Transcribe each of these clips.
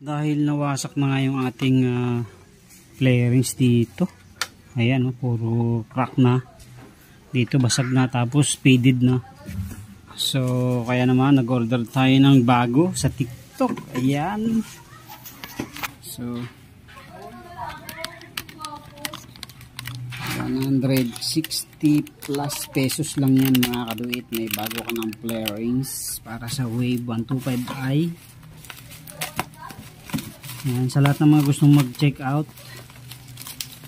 Dahil nawasak na nga yung ating flarings dito. Ayan, puro crack na. Dito basag na, tapos faded na. So kaya naman nag-order tayo ng bago sa TikTok. Ayan. So 160 plus pesos lang yan mga kaduit. May bago ka ng flarings para sa Wave 125i. Ayan, sa lahat ng mga gustong mag-check out,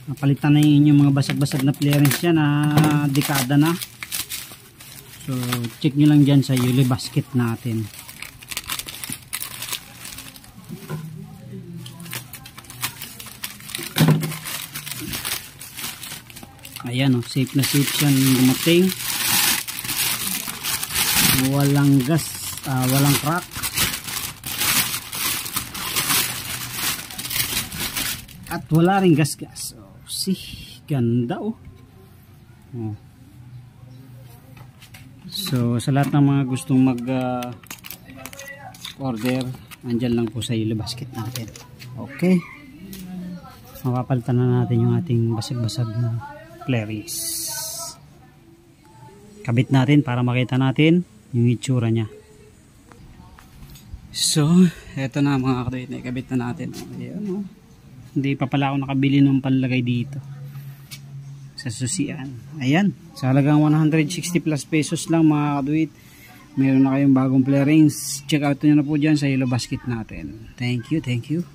napalitan na yung inyong mga basag-basag na flarings dyan na dekada na. So check nyo lang dyan sa Yuli Basket natin. Ayan, safe na safe yan dumating. Walang gas, walang crack. At wala ring gas-gas. Oh, ganda oh. So sa lahat ng mga gustong mag order, andyan lang po sa Yuli Basket natin. Okay. Mapapalitan na natin yung ating basag-basag na flarings. Kabit natin para makita natin yung itsura nya. So eto na mga kaduit, kabit na natin. Ayan oh. Hindi pa pala ako nakabili ng panlagay dito sa susian. Ayan, sa halagang 160 plus pesos lang mga kaduit, meron na kayong bagong flarings. Check out nyo na po dyan sa Yuli Basket natin. Thank you, thank you.